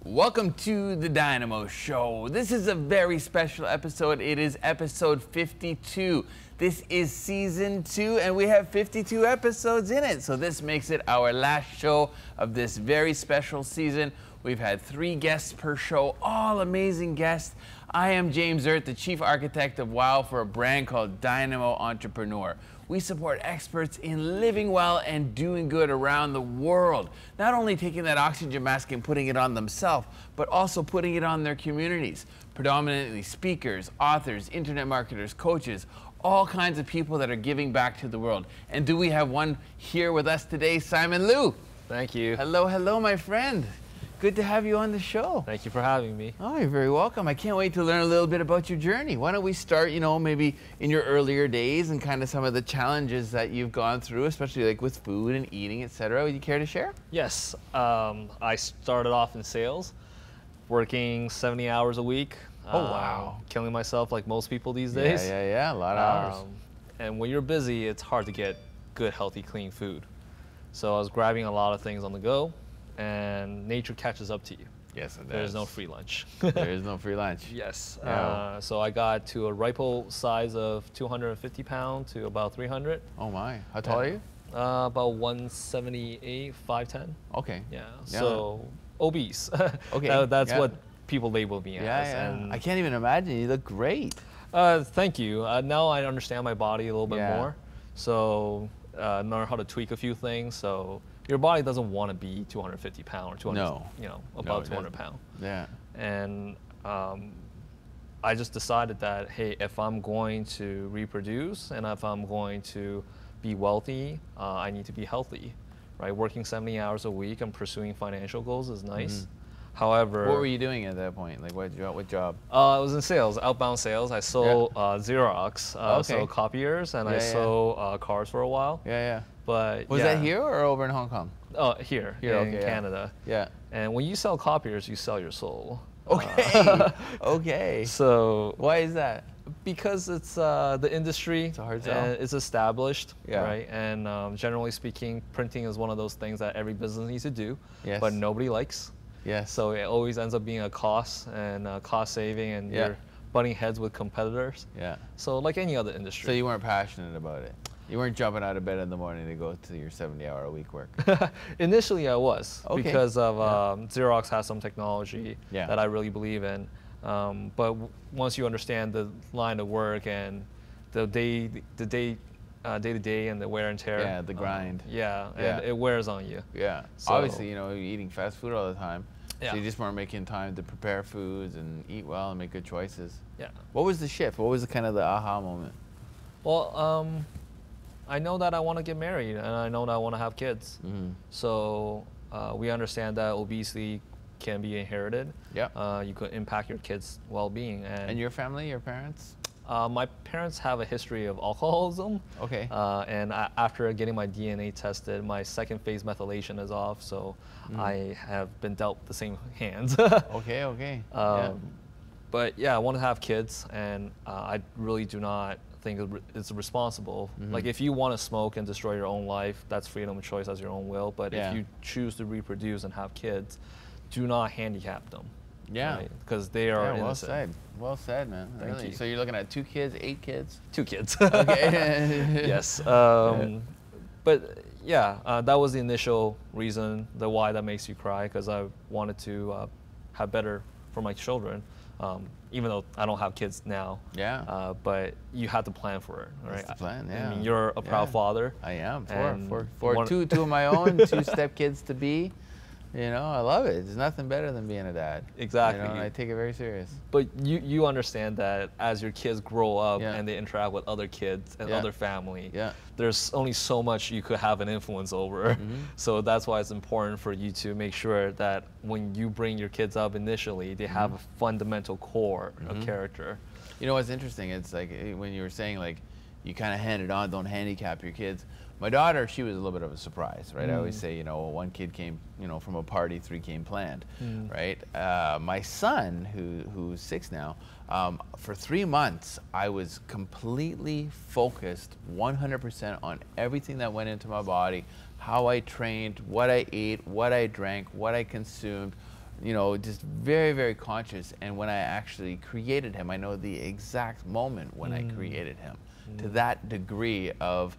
Welcome to the DYNAMO Show. This is a very special episode. It is episode 52. This is season 2 and we have 52 episodes in it. So this makes it our last show of this very special season. We've had 3 guests per show, all amazing guests. I am James Erdt, the Chief Architect of WOW for a brand called DYNAMO Entrepreneur. We support experts in living well and doing good around the world. Not only taking that oxygen mask and putting it on themselves, but also putting it on their communities. Predominantly speakers, authors, internet marketers, coaches, all kinds of people that are giving back to the world. And do we have one here with us today, Simon Liu? Thank you. Hello, hello, my friend. Good to have you on the show. Thank you for having me. Oh, you're very welcome. I can't wait to learn a little bit about your journey. Why don't we start, maybe in your earlier days and kind of some of the challenges that you've gone through, especially like with food and eating, etc. Would you care to share? Yes. I started off in sales, working 70 hours a week. Oh, wow. Killing myself like most people these days. Yeah, a lot of hours. And when you're busy, it's hard to get good, healthy, clean food. So I was grabbing a lot of things on the go, and nature catches up to you. Yes, it does. There's no free lunch. There is no free lunch. Yes. Yeah. So I got to a rifle size of 250 pounds to about 300. Oh my. How tall are you? About 178, 5'10". Okay. Yeah. So obese. Okay. That's what people label me as. Yeah. And I can't even imagine. You look great. thank you. Now I understand my body a little bit more. So learn how to tweak a few things. So your body doesn't want to be 250 pounds or 200, about 200 pounds. Yeah. And I just decided that, hey, if I'm going to reproduce and if I'm going to be wealthy, I need to be healthy, right? Working 70 hours a week and pursuing financial goals is nice. Mm-hmm. However, what were you doing at that point? Like what job? I was in sales, outbound sales. I sold Xerox, so copiers, and I sold cars for a while. Yeah. But was that here or over in Hong Kong? Here in Canada. Yeah. And when you sell copiers, you sell your soul. Okay. Okay. So why is that? Because it's the industry. It's a hard sell. And it's established, Yeah. right? And generally speaking, printing is one of those things that every business needs to do, Yes. but nobody likes. Yes. So it always ends up being a cost and cost saving, and you're butting heads with competitors. Yeah. So like any other industry. So you weren't passionate about it? You weren't jumping out of bed in the morning to go to your 70-hour-a-week work? Initially I was, because of Xerox has some technology Yeah. that I really believe in. But once you understand the line of work and the day-to-day and the wear and tear. Yeah, the grind. And it wears on you. Yeah. So, obviously, you're eating fast food all the time. Yeah. So you just weren't making time to prepare foods and eat well and make good choices. Yeah. What was the shift? What was the kind of the aha moment? Well, I know that I want to get married and I know that I want to have kids. Mm-hmm. So we understand that obesity can be inherited. Yeah. You could impact your kids' well-being. And your family, your parents? My parents have a history of alcoholism. Okay. And after getting my DNA tested, my second phase methylation is off, so I have been dealt the same hands. Okay. But yeah, I want to have kids, and I really do not think it's responsible. Like if you want to smoke and destroy your own life, that's freedom of choice, as your own will. But if you choose to reproduce and have kids, do not handicap them. Yeah, because they are well innocent. said. Well said, man. Thank Really. you. So you're looking at 2 kids, 8 kids? 2 kids. Okay. Yes. But yeah, that was the initial reason, the why that makes you cry, because I wanted to have better for my children. Even though I don't have kids now. Yeah. But you had to plan for it, right? That's the plan, yeah. I mean, you're a proud father. I am. For Two of my own, 2 stepkids to be. You know, I love it. There's nothing better than being a dad. Exactly. You know, and I take it very serious. But you understand that as your kids grow up and they interact with other kids and other family, there's only so much you could have an influence over. So that's why it's important for you to make sure that when you bring your kids up initially, they have a fundamental core of character. You know what's interesting? It's like when you were saying like you kind of hand it on, don't handicap your kids. My daughter, she was a little bit of a surprise, right? I always say, you know, 1 kid came, you know, from a party, 3 came planned, right? My son, who's 6 now, for 3 months, I was completely focused 100% on everything that went into my body, how I trained, what I ate, what I drank, what I consumed, you know, just very, very conscious. And when I actually created him, I know the exact moment when I created him, to that degree of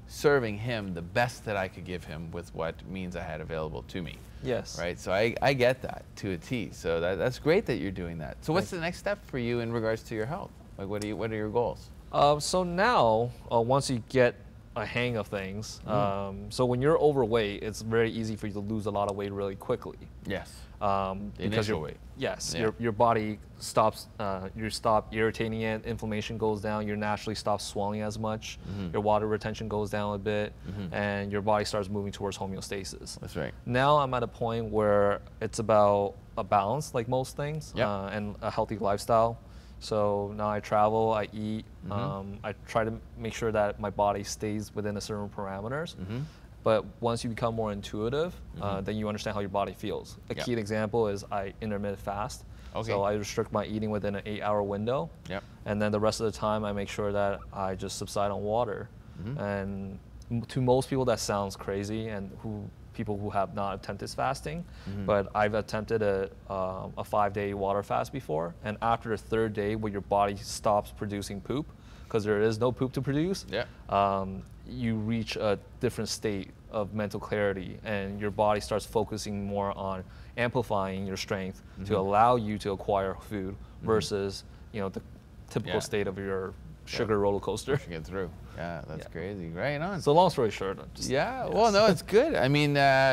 serving him the best that I could give him with what means I had available to me. Yes. Right. So I get that to a T. So that's great that you're doing that. So what's the next step for you in regards to your health? Like what are your goals? So now, once you get a hang of things, so when you're overweight, it's very easy for you to lose a lot of weight really quickly. Yes. Because your weight. Yes. Your body stops. You stop irritating it. Inflammation goes down. You naturally stop swelling as much. Your water retention goes down a bit, and your body starts moving towards homeostasis. That's right. Now I'm at a point where it's about a balance, like most things, and a healthy lifestyle. So now I travel, I eat, I try to make sure that my body stays within a certain parameters. But once you become more intuitive, then you understand how your body feels. A key example is I intermittent fast. So I restrict my eating within an 8-hour window. And then the rest of the time I make sure that I just subside on water. And to most people that sounds crazy, and people who have not attempted fasting, but I've attempted a 5-day water fast before, and after the 3rd day where your body stops producing poop, because there is no poop to produce, you reach a different state of mental clarity, and your body starts focusing more on amplifying your strength to allow you to acquire food versus, you know, the typical state of your sugar roller coaster. Get through. Yeah, that's crazy. Right on. So long story short, well, no, it's good. I mean,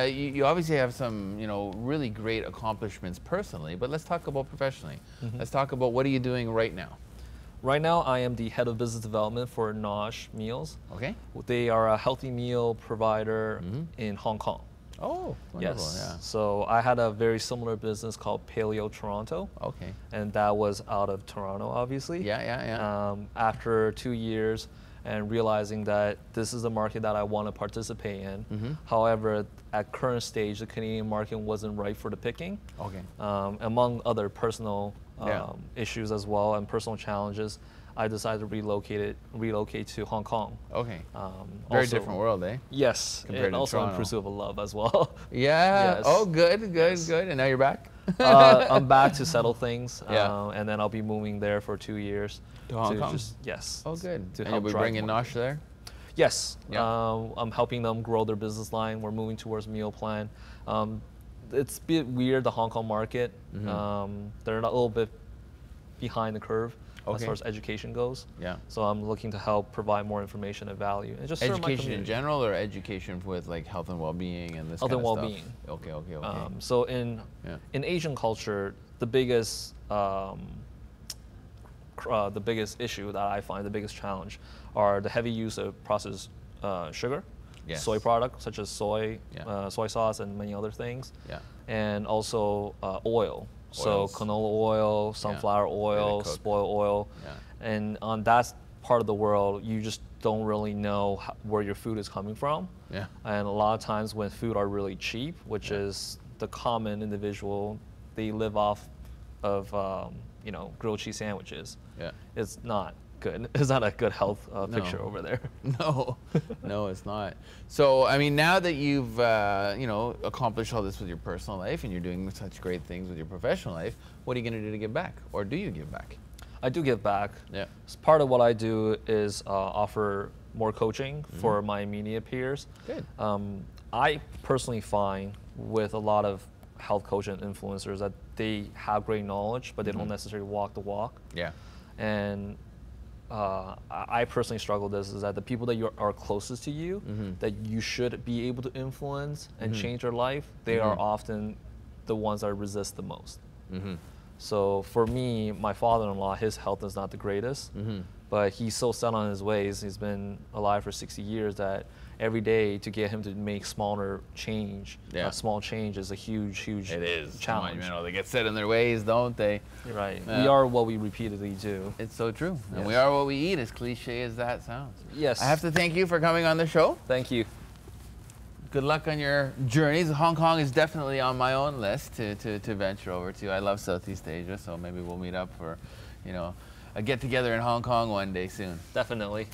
you obviously have some, you know, really great accomplishments personally, but let's talk about professionally. Let's talk about what are you doing right now? Right now, I am the head of business development for Nosh Meals. Okay. They are a healthy meal provider in Hong Kong. Oh, wonderful. Yes. Yeah. So I had a very similar business called Paleo Toronto. Okay. And that was out of Toronto, obviously. After 2 years and realizing that this is the market that I want to participate in. However, at current stage, the Canadian market wasn't right for the picking. Okay. Among other personal issues as well and personal challenges, I decided to relocate to Hong Kong. Okay. Very different world, eh? Yes. And also in pursuit of love as well. Yes. Oh, good. And now you're back? I'm back to settle things. And then I'll be moving there for 2 years. To Hong Kong? Yes. Oh, good. To and you'll be bringing Nosh there? Yes. I'm helping them grow their business line. We're moving towards meal plan. It's a bit weird, the Hong Kong market. They're a little bit behind the curve as far as education goes. So I'm looking to help provide more information and value. And just education in general, or education with like health and well-being and this kind of stuff? Health and well-being. Okay. So in Asian culture, the biggest issue that I find, the biggest challenge, are the heavy use of processed sugar, soy products such as soy sauce and many other things, and also oil. So canola oil, sunflower oil, spoil oil, and on that part of the world, you just don't really know where your food is coming from. And a lot of times when food are really cheap, which is the common individual, they live off of you know, grilled cheese sandwiches. Yeah. It's not good. It's not a good health picture over there. No, no, it's not. So, I mean, now that you've, you know, accomplished all this with your personal life and you're doing such great things with your professional life, what are you going to do to give back? Or do you give back? I do give back. Yeah. Part of what I do is offer more coaching for my immediate peers. Good. I personally find with a lot of health coach and influencers that they have great knowledge, but they don't necessarily walk the walk. Yeah. And I personally struggle with this, is that the people that are closest to you, that you should be able to influence and change their life, they are often the ones that resist the most. So for me, my father-in-law, his health is not the greatest, but he's so set on his ways. He's been alive for 60 years that every day to get him to make smaller change, a small change is a huge, huge challenge. You know, they get set in their ways, don't they? You're right. We are what we repeatedly do. It's so true. And we are what we eat, as cliche as that sounds. Yes. I have to thank you for coming on the show. Thank you. Good luck on your journeys. Hong Kong is definitely on my own list to venture over to. I love Southeast Asia, so maybe we'll meet up for, you know, a get-together in Hong Kong one day soon. Definitely.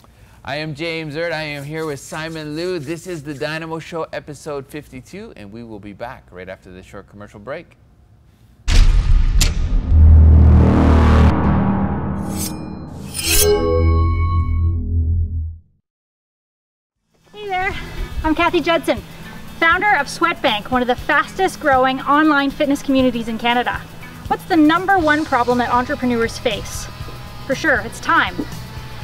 I am James Erdt. I am here with Simon Liu. This is the Dynamo Show, episode 52, and we will be back right after this short commercial break. Hey there, I'm Kathy Judson, founder of Sweatbank, one of the fastest growing online fitness communities in Canada. What's the #1 problem that entrepreneurs face? For sure, it's time.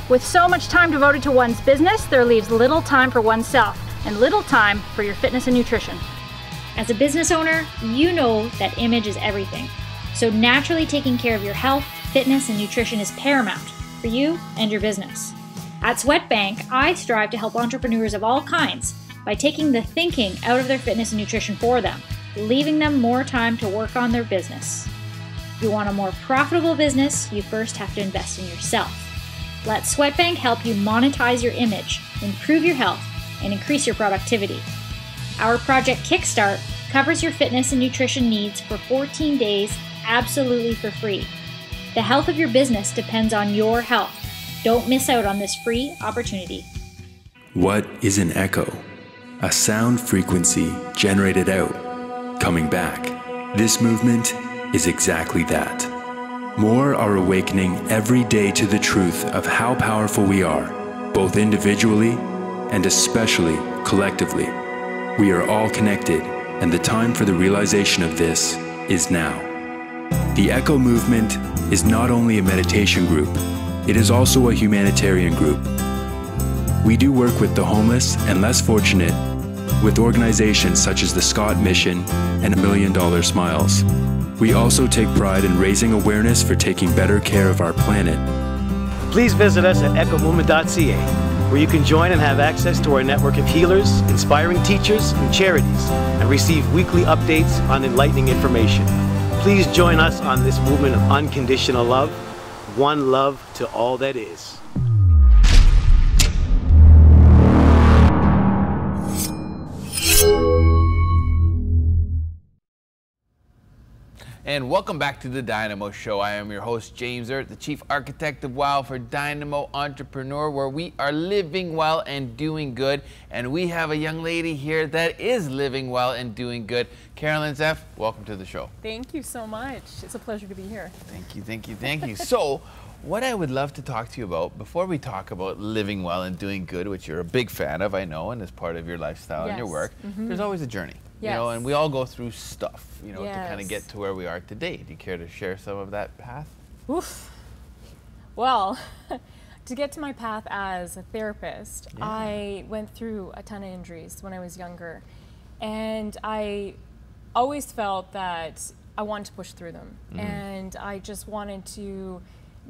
With so much time devoted to one's business, there leaves little time for oneself and little time for your fitness and nutrition. As a business owner, you know that image is everything. So naturally taking care of your health, fitness, and nutrition is paramount for you and your business. At Sweatbank, I strive to help entrepreneurs of all kinds by taking the thinking out of their fitness and nutrition for them, leaving them more time to work on their business. If you want a more profitable business, you first have to invest in yourself. Let Sweatbank help you monetize your image, improve your health, and increase your productivity. Our Project Kickstart covers your fitness and nutrition needs for 14 days absolutely for free. The health of your business depends on your health. Don't miss out on this free opportunity. What is an echo? A sound frequency generated out, coming back. This movement is exactly that. More are awakening every day to the truth of how powerful we are, both individually and especially collectively. We are all connected, and the time for the realization of this is now. The Echo Movement is not only a meditation group, it is also a humanitarian group. We do work with the homeless and less fortunate, with organizations such as the Scott Mission and $1 Million Smiles. We also take pride in raising awareness for taking better care of our planet. Please visit us at echomovement.ca, where you can join and have access to our network of healers, inspiring teachers, and charities, and receive weekly updates on enlightening information. Please join us on this movement of unconditional love, one love to all that is. And welcome back to the Dynamo Show. I am your host, James Erdt, the Chief Architect of WOW for Dynamo Entrepreneur, where we are living well and doing good. And we have a young lady here that is living well and doing good. Carolyn Zepf, welcome to the show. Thank you so much. It's a pleasure to be here. Thank you, thank you, thank you. So, what I would love to talk to you about, before we talk about living well and doing good, which you're a big fan of, I know, and is part of your lifestyle and your work, there's always a journey. You know, and we all go through stuff, you know, to kind of get to where we are today. Do you care to share some of that path? Oof. Well, to get to my path as a therapist, I went through a ton of injuries when I was younger. And I always felt that I wanted to push through them. And I just wanted to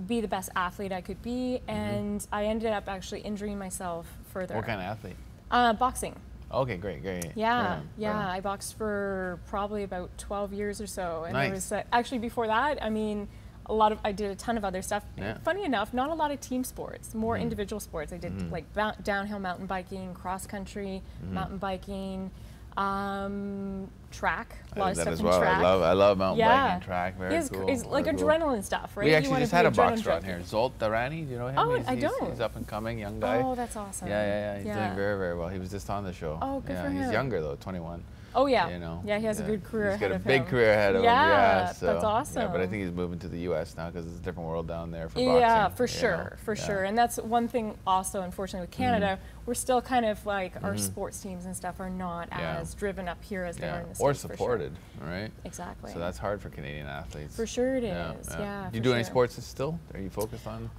be the best athlete I could be. And I ended up actually injuring myself further. What kind of athlete? Boxing. Okay, great, great. Yeah, I boxed for probably about 12 years or so. And it was actually before that, I mean, I did a ton of other stuff. Funny enough, not a lot of team sports, more individual sports. I did like downhill mountain biking, cross country, mountain biking, Track, a I lot did of that stuff as in well. track. I love mountain Yeah. biking and track. Very cool. It's like Very cool. adrenaline stuff, right? We You actually wanna just be had a adrenaline boxer on junkie. here, Zolt Darani. Do you know him? Oh, he's, I don't. He's up and coming, young guy. Oh, that's awesome. Yeah. He's doing very, very well. He was just on the show. Oh, good yeah, for He's him. younger though, 21. Oh yeah. You know, yeah, he has a good career He's got ahead a of big him. career ahead of him. Yeah, So, that's awesome. Yeah, but I think he's moving to the U.S. now because it's a different world down there for boxing. Yeah, for you sure, know? for Yeah. sure. And that's one thing also, unfortunately, with Canada, we're still kind of like our sports teams and stuff are not Yeah. as driven up here as they are in the States. Or for sure. supported, right? Exactly. So that's hard for Canadian athletes. For sure it is, yeah. Do you for do any sure. sports still? Are you focused on?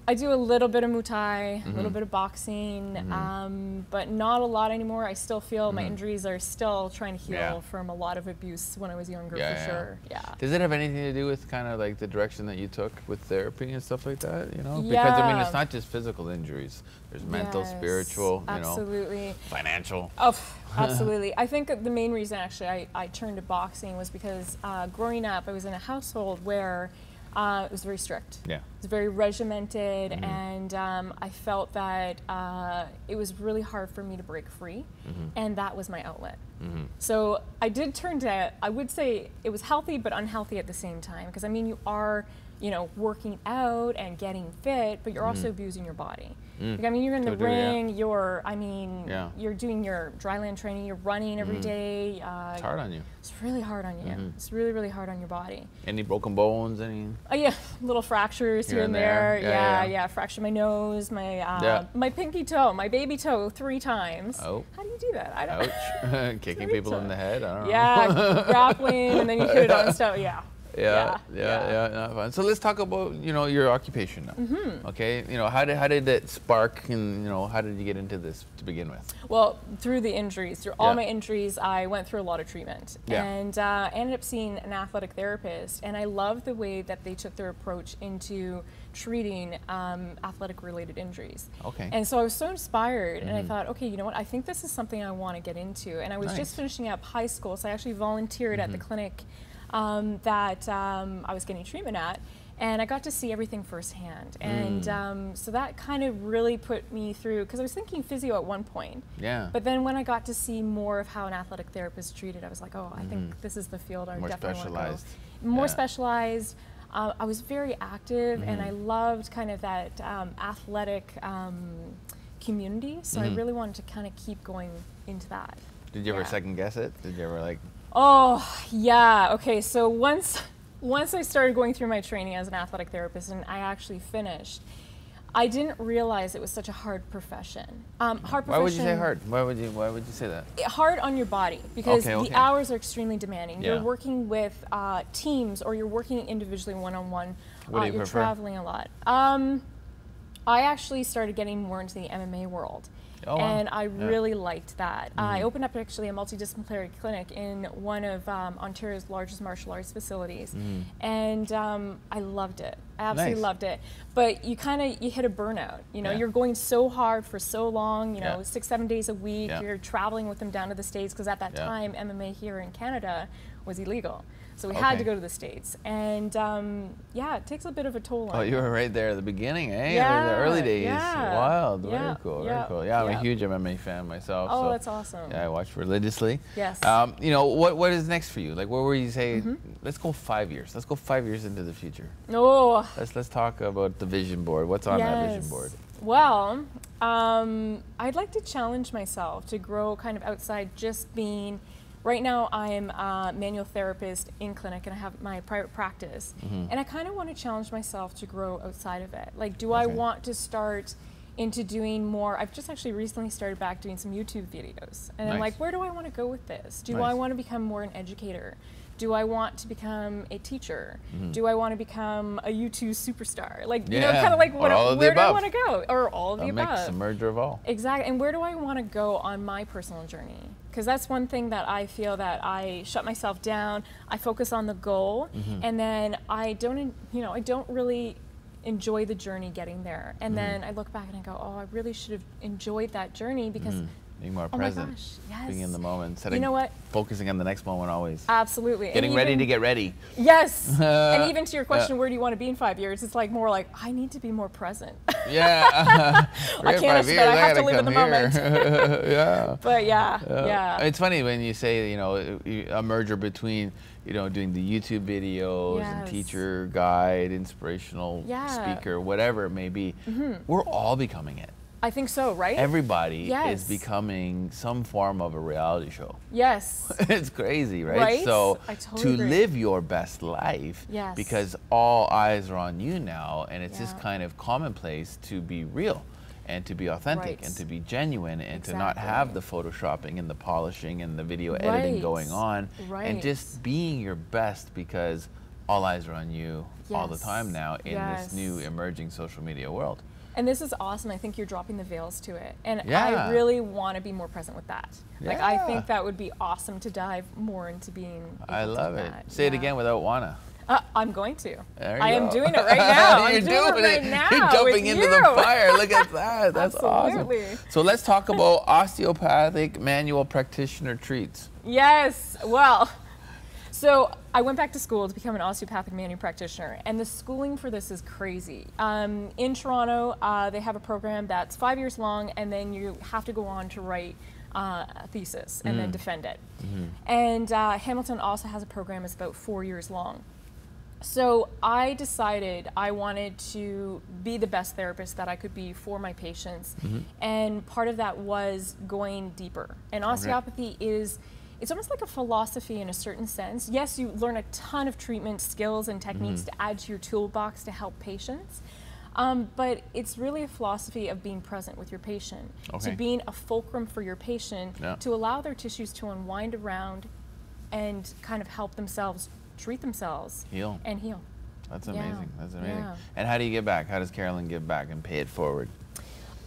I do a little bit of Muay Thai, a little bit of boxing, but not a lot anymore. I still feel my injuries are still trying to heal Yeah. from a lot of abuse when I was younger, Yeah, for yeah. sure. Yeah. Does it have anything to do with kind of like the direction that you took with therapy and stuff like that? You know, because I mean, it's Yeah. not just physical injuries. There's mental, Yes, spiritual, you know, absolutely. financial. Oh, absolutely. I think the main reason actually I turned to boxing was because growing up I was in a household where it was very strict. Yeah. It was very regimented, and I felt that it was really hard for me to break free, and that was my outlet. So I did turn to, I would say it was healthy but unhealthy at the same time, because I mean you are, you know, working out and getting fit, but you're also abusing your body. Like, I mean, you're in the To a degree, yeah. ring, you're, I mean, Yeah. you're doing your dryland training, you're running every day. It's hard on you. It's really hard on you. It's really, really hard on your body. Any broken bones? Any? Oh yeah, little fractures here and there. Yeah. Fractured my nose, my my pinky toe, my baby toe 3 times. Oh. How do you do that? I don't. Ouch. Kicking people in the head? I don't know. Yeah, grappling, and then you hit it on stuff. Yeah. Yeah, not fun. So let's talk about, you know, your occupation now. Okay, you know, how did it spark, and you know, how did you get into this to begin with? Well, through the injuries, through all Yeah. my injuries, I went through a lot of treatment, Yeah. and ended up seeing an athletic therapist, and I love the way that they took their approach into treating athletic-related injuries. Okay. And so I was so inspired, and I thought, okay, you know what? I think this is something I want to get into. And I was Nice. just finishing up high school, so I actually volunteered at the clinic that I was getting treatment at, and I got to see everything firsthand. And so that kind of really put me through, because I was thinking physio at one point. Yeah. But then when I got to see more of how an athletic therapist treated, I was like, oh, I think this is the field I More definitely want to go. specialized. More Yeah. specialized. I was very active, and I loved kind of that athletic community. So I really wanted to kind of keep going into that. Did you ever Yeah. second guess it? Did you ever like? Oh, yeah. Okay, so once I started going through my training as an athletic therapist and I actually finished, I didn't realize it was such a hard profession. Why would you say hard? Why would you say that? Hard on your body, because Okay. the hours are extremely demanding. Yeah. You're working with teams, or you're working individually one-on-one. What do you you're prefer? traveling a lot. I actually started getting more into the MMA world. Oh, wow. And I Yeah. really liked that. I opened up actually a multidisciplinary clinic in one of Ontario's largest martial arts facilities, and I loved it. I absolutely Nice. loved it. But you hit a burnout. You know, Yeah. you're going so hard for so long. You know, Yeah. 6-7 days a week. Yeah. You're traveling with them down to the States, because at that Yeah. time MMA here in Canada was illegal. So we had to Okay. go to the States, and yeah, it takes a bit of a toll on Oh, you. you were right there at the beginning, eh? Yeah, The early days. yeah. Wild. Very Yeah, cool. yeah, Very cool. Yeah, I'm yeah. a huge MMA fan myself. Oh, so, that's awesome. Yeah, I watch religiously. Yes. You know, what is next for you? Like, where were you say? Let's go 5 years. Let's go 5 years into the future. Oh, Let's talk about the vision board. What's on that vision yes. board? Well, I'd like to challenge myself to grow kind of outside just being. Right now, I'm a manual therapist in clinic, and I have my private practice. And I kind of want to challenge myself to grow outside of it. Like, do I Okay. want to start into doing more? I've just actually recently started back doing some YouTube videos. And I'm Nice. like, where do I want to go with this? Do Nice. I want to become more an educator? Do I want to become a teacher? Do I want to become a YouTube superstar? Like, you know, Yeah, kind of like or what, all of the where do I above. want to go? Or all of the A mix, above. a merger of all. Exactly, and where do I want to go on my personal journey? Because that's one thing that I feel that I shut myself down. I focus on the goal, and then I don't really enjoy the journey getting there. And then I look back and I go, oh, I really should have enjoyed that journey, because Being more Oh my present. gosh, yes. Being in the moment. Instead You of know what? focusing on the next moment always. Absolutely. And Getting ready even- to get ready. Yes. And even to your question, where do you want to be in 5 years? It's like more like, I need to be more present. Yeah. I can't answer that. I have to live in the moment. Yeah. But yeah. It's funny when you say, you know, a merger between, you know, doing the YouTube videos and Yes. teacher, guide, inspirational Yeah. speaker, whatever it may be. We're all becoming it. I think so, right? Everybody Yes. is becoming some form of a reality show. Yes. It's crazy, right? Right? So I totally to agree. live your best life, Yes. because all eyes are on you now, and it's just Yeah. kind of commonplace to be real and to be authentic Right. and to be genuine and to not have the photoshopping and the polishing and the video editing Right. going on, Right. and just being your best, because all eyes are on you all the Yes. time now in this new Yes. emerging social media world. And this is awesome. I think you're dropping the veils to it. And Yeah. I really want to be more present with that. Like, I Yeah. think that would be awesome to dive more into being I able to love do it. that. Say it Yeah. again without wanna. I'm going to. There you I am go. doing it right now. You're I'm doing it right now. You're jumping with into you. the fire. Look at that. That's Absolutely. awesome. So let's talk about osteopathic manual practitioner treats. Yes. Well, so I went back to school to become an osteopathic manual practitioner, and the schooling for this is crazy. In Toronto, they have a program that's 5 years long, and then you have to go on to write a thesis and then defend it. And Hamilton also has a program that's about 4 years long. So I decided I wanted to be the best therapist that I could be for my patients, and part of that was going deeper. And osteopathy is, it's almost like a philosophy in a certain sense. Yes, you learn a ton of treatment skills and techniques to add to your toolbox to help patients, but it's really a philosophy of being present with your patient, to being a fulcrum for your patient, to allow their tissues to unwind around and kind of help themselves treat themselves. Heal. And heal. That's amazing. That's amazing. Yeah. And how do you give back? How does Carolyn give back and pay it forward?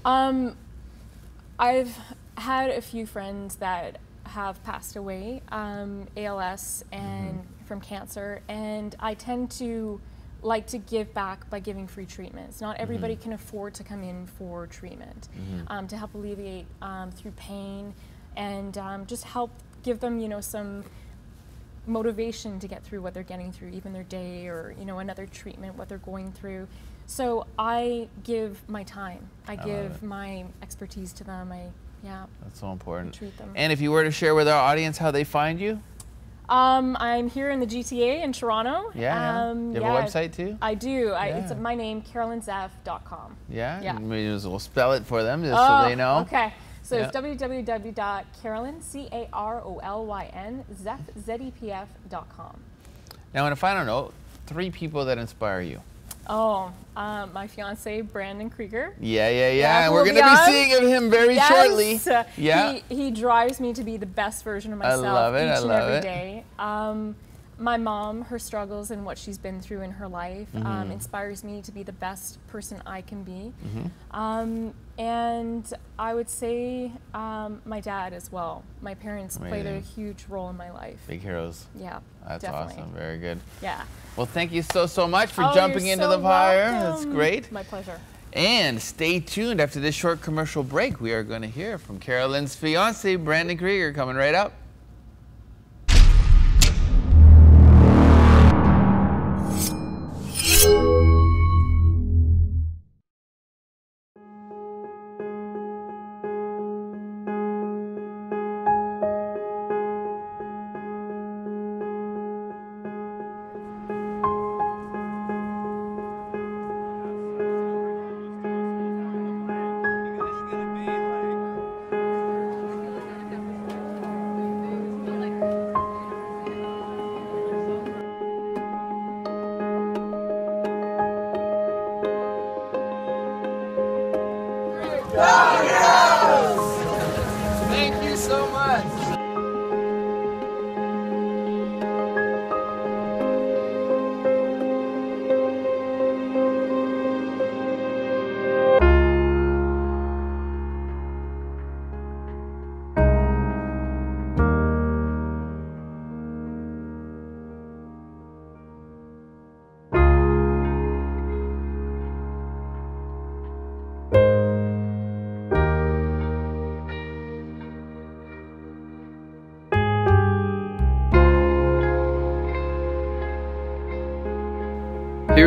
I've had a few friends that have passed away, ALS and from cancer, and I tend to like to give back by giving free treatments. Not everybody can afford to come in for treatment, to help alleviate through pain, and just help give them, you know, some motivation to get through what they're getting through, even their day, or, you know, another treatment, what they're going through. So I give my time. I give my expertise to them. That's so important. Treat them. And if you were to share with our audience how they find you? I'm here in the GTA in Toronto. Yeah. Do you have a website too? I do. It's my name, carolynzepf.com. Yeah? Yeah. We'll spell it for them just so they know. Okay. So Yeah. it's www.carolyn, CAROLYN, Zepf, ZEPF.com. Now, on a final note, 3 people that inspire you. Oh, my fiance, Brandon Krieger. Yeah. Yeah, And we're who going to will be be on. seeing of him very shortly. Yeah. He drives me to be the best version of myself love it, each I and love every it. day. My mom, her struggles and what she's been through in her life inspires me to be the best person I can be. And I would say my dad as well. My parents played a Amazing. huge role in my life. Big heroes. Yeah, That's definitely. awesome. Very good. Yeah. Well, thank you so much for Oh, jumping you're into so the fire. That's welcome. great. My pleasure. And stay tuned. After this short commercial break, we are going to hear from Carolyn's fiance, Brandon Krieger, coming right up.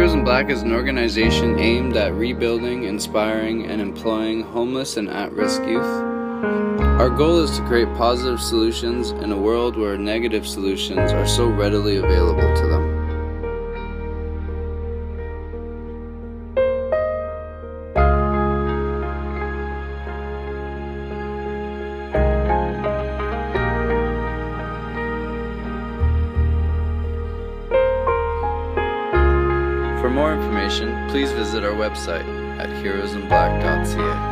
Heroes in Black is an organization aimed at rebuilding, inspiring, and employing homeless and at-risk youth. Our goal is to create positive solutions in a world where negative solutions are so readily available to them. For more information, please visit our website at heroesinblack.ca.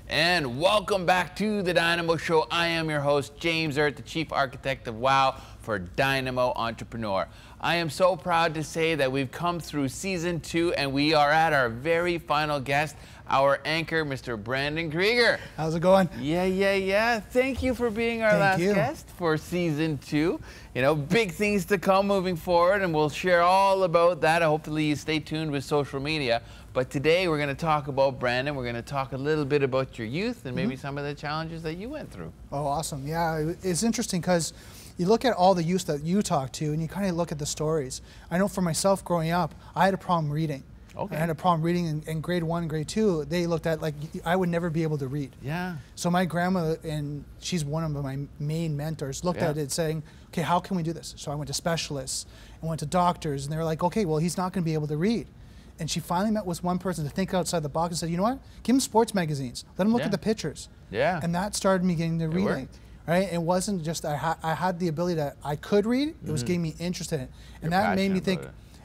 And welcome back to the Dynamo Show. I am your host, James Erdt, the Chief Architect of WOW for Dynamo Entrepreneur. I am so proud to say that we've come through season 2 and we are at our very final guest, our anchor, Mr. Brandon Krieger. How's it going? Yeah. Thank you for being our last guest for season 2. You know, big things to come moving forward, and we'll share all about that. Hopefully you stay tuned with social media. But today we're going to talk about Brandon. We're going to talk a little bit about your youth and maybe some of the challenges that you went through. Oh, awesome. Yeah, it's interesting because you look at all the youth that you talk to and you kind of look at the stories. I know for myself growing up, I had a problem reading. Okay. I had a problem reading in grade 1, grade 2. They looked at like I would never be able to read. Yeah. So my grandma, and she's one of my main mentors, looked at it saying, okay, how can we do this? So I went to specialists and went to doctors, and they were like, okay, well, he's not going to be able to read. And she finally met with one person to think outside the box and said, you know what? Give him sports magazines. Let him look at the pictures. Yeah. And that started me getting to reading. Right? It wasn't just I had the ability that I could read. It was getting me interested in it. And that made me think.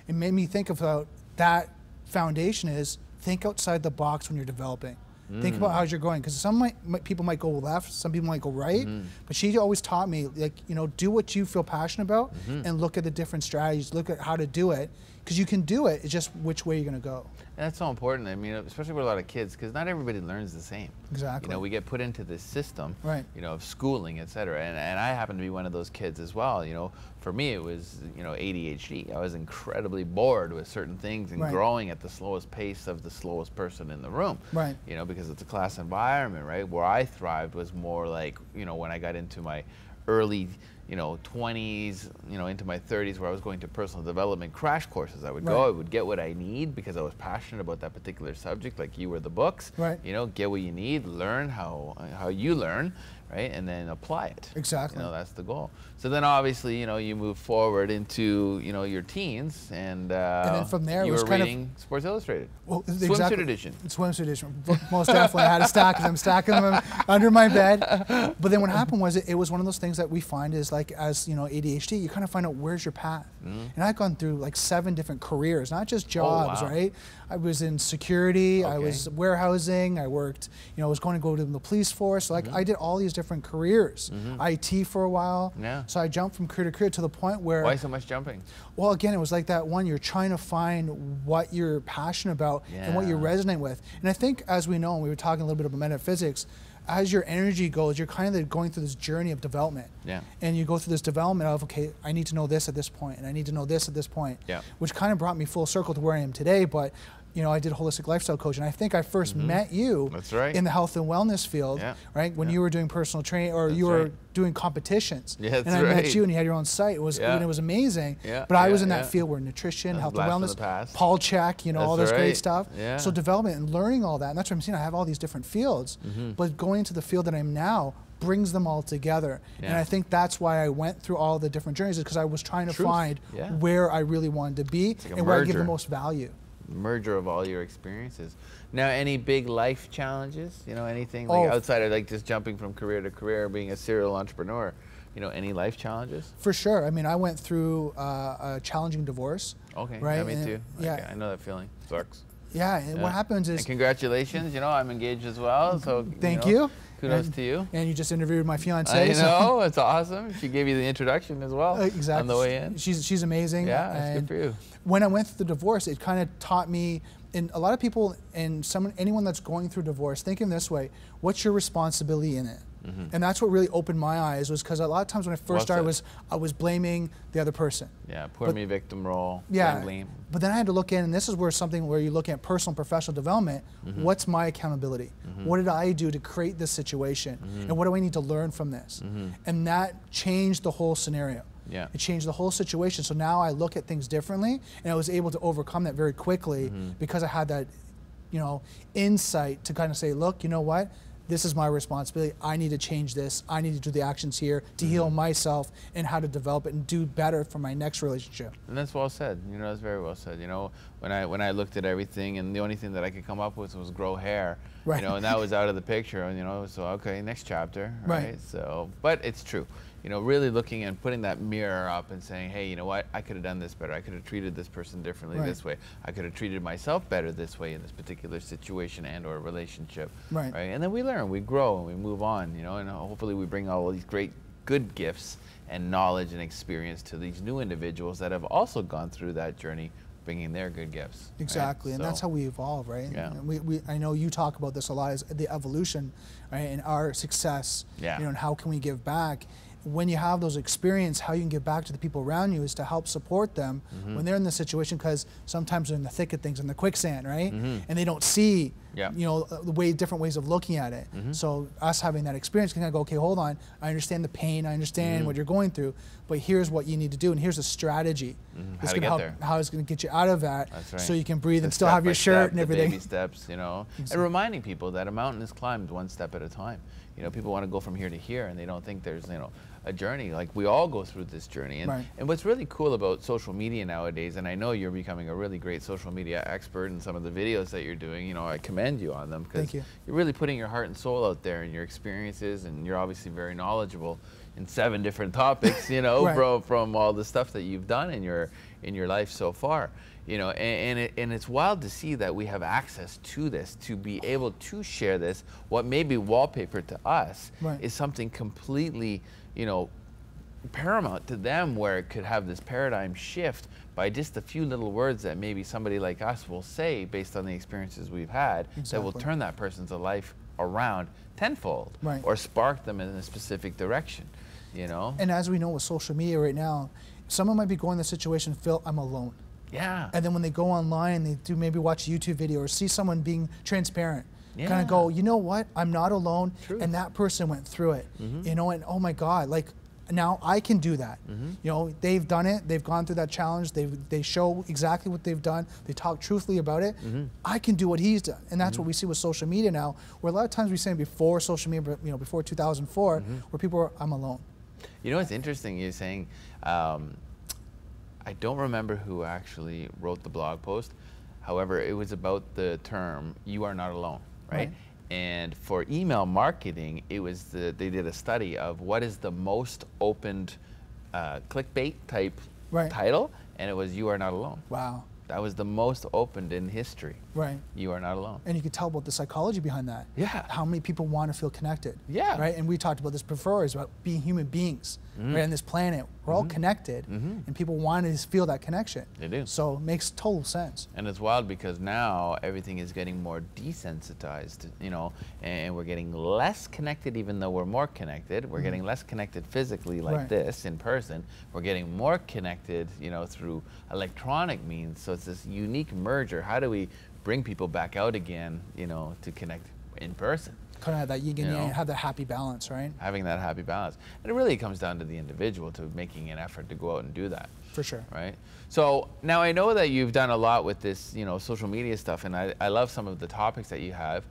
It made me think about that foundation is think outside the box when you're developing. Think about how you're going, because some people might go left, some people might go right, but she always taught me, like, you know, do what you feel passionate about and look at the different strategies, look at how to do it, because you can do it, it's just which way you're going to go. And that's so important. I mean, especially with a lot of kids, because not everybody learns the same. Exactly. You know, we get put into this system, right, you know, of schooling, et cetera. And I happen to be one of those kids as well. You know, for me, it was, you know, ADHD. I was incredibly bored with certain things and growing at the slowest pace of the slowest person in the room. Right. You know, because it's a class environment, right? Where I thrived was more like, you know, when I got into my early, you know, 20s, you know, into my 30s, where I was going to personal development crash courses. I would go, I would get what I need because I was passionate about that particular subject, like you were the books. Right. You know, get what you need, learn how you learn, right, and then apply it. Exactly. You know, that's the goal. So then obviously, you know, you move forward into, you know, your teens, and then from there you it was were kind reading Sports Illustrated. Well, Swimsuit edition. Swimsuit edition. Most definitely. I had a stack because I'm stacking them under my bed. But then what happened was it was one of those things that we find is like, as you know, ADHD, you kind of find out where's your path. And I've gone through like 7 different careers, not just jobs, right? I was in security, I was warehousing, I worked, you know, I was going to go to the police force. So, like I did all these different careers. IT for a while. Yeah. So I jumped from career to career to the point where. Why so much jumping? Well, again, it was like that one, you're trying to find what you're passionate about and what you resonate with. And I think, as we know, and we were talking a little bit about metaphysics, as your energy goes, you're kind of going through this journey of development. Yeah. And you go through this development of, okay, I need to know this at this point, and I need to know this at this point. Yeah. Which kind of brought me full circle to where I am today. But you know, I did holistic lifestyle coaching. I think I first met you in the health and wellness field, right? When you were doing personal training, or you were doing competitions. And I met you, and you had your own site. It was and it was amazing. But I was in that field where nutrition, health and wellness, Paul Check, you know, all this great stuff. So development and learning all that, and that's what I'm seeing. I have all these different fields, but going into the field that I'm now brings them all together. And I think that's why I went through all the different journeys, is because I was trying to find where I really wanted to be and where I give the most value. Merger of all your experiences. Now, any big life challenges? You know, anything like outside of like just jumping from career to career, being a serial entrepreneur? You know, any life challenges? For sure. I mean, I went through a challenging divorce. Okay. Right. Yeah, me too. Yeah. I know that feeling. Sucks. Yeah. And what happens is. And congratulations. You know, I'm engaged as well. So. Thank you. Kudos to you. And you just interviewed my fiancée. I know, it's awesome. She gave you the introduction as well. Exactly. On the way in. She's amazing. Yeah, it's good for you. When I went through the divorce, it kind of taught me, and a lot of people, and anyone that's going through divorce, thinking this way: what's your responsibility in it? And that's what really opened my eyes, was because a lot of times when I first started I was blaming the other person. Yeah, poor me victim role. Yeah, blame. but then I had to look in, and this is where something where you look at personal and professional development. What's my accountability? What did I do to create this situation? And what do I need to learn from this? And that changed the whole scenario. Yeah. It changed the whole situation. So now I look at things differently, and I was able to overcome that very quickly because I had that, you know, insight to kind of say, look, you know what? This is my responsibility. I need to change this. I need to do the actions here to heal myself and how to develop it and do better for my next relationship. And that's well said. You know, that's very well said. You know, when I looked at everything, and the only thing that I could come up with was grow hair. Right. You know, and that was out of the picture. And you know, so okay, next chapter. Right. So, but it's true. You know, really looking and putting that mirror up and saying, hey, you know what? I could have done this better. I could have treated this person differently this way. I could have treated myself better this way in this particular situation and or relationship. Right. And then we learn, we grow, and we move on. You know, and hopefully we bring all these great, good gifts and knowledge and experience to these new individuals that have also gone through that journey, bringing their good gifts. Exactly, and that's how we evolve, right? Yeah. And I know you talk about this a lot, is the evolution, right, and our success. Yeah. You know, and how can we give back? When you have those experiences, how you can give back to the people around you is to help support them when they're in this situation, because sometimes they're in the thick of things, in the quicksand, right? And they don't see, you know, different ways of looking at it. So us having that experience can kind of go, okay, hold on, I understand the pain, I understand what you're going through, but here's what you need to do, and here's a strategy. How to get there. How it's going to get you out of that, so you can breathe and still step have your by shirt step, and everything. Baby steps, you know, and reminding people that a mountain is climbed one step at a time. You know, people want to go from here to here, and they don't think there's, you know, a journey. Like, we all go through this journey. And, and what's really cool about social media nowadays, and I know you're becoming a really great social media expert in some of the videos that you're doing, you know, I commend you on them, because you're really putting your heart and soul out there and your experiences, and you're obviously very knowledgeable in 7 different topics, you know, from all the stuff that you've done in your life so far. You know, and it's wild to see that we have access to this, to be able to share this. What may be wallpaper to us is something completely, you know, paramount to them, where it could have this paradigm shift by just a few little words that maybe somebody like us will say based on the experiences we've had, that will turn that person's life around tenfold, or spark them in a specific direction, you know? And as we know with social media right now, someone might be going in the situation, feel I'm alone. Yeah. And then when they go online, they do maybe watch a YouTube video or see someone being transparent, kind of go, you know what, I'm not alone, and that person went through it, you know, and oh my God, like, now I can do that. You know, they've done it, they've gone through that challenge, they show exactly what they've done, they talk truthfully about it. I can do what he's done. And that's what we see with social media now, where a lot of times we say before social media, you know, before 2004, where people are, I'm alone. You know, it's interesting you're saying, I don't remember who actually wrote the blog post. However, it was about the term, you are not alone, right? And for email marketing, it was they did a study of what is the most opened clickbait type title, and it was, you are not alone. Wow. That was the most opened in history. Right. You are not alone. And you could tell about the psychology behind that. Yeah. How many people want to feel connected. Yeah. Right. And we talked about this before, is about being human beings, right, on this planet. We're all connected, and people want to feel that connection. They do. So it makes total sense. And it's wild because now everything is getting more desensitized, you know, and we're getting less connected, even though we're more connected. We're getting less connected physically, like this, in person. We're getting more connected, you know, through electronic means. So it's this unique merger. How do we bring people back out again, you know, to connect in person? Kind of have that yin and yang, have that happy balance, right? Having that happy balance. And it really comes down to the individual, to making an effort to go out and do that. For sure. Right? So now I know that you've done a lot with this, you know, social media stuff, and I love some of the topics that you have.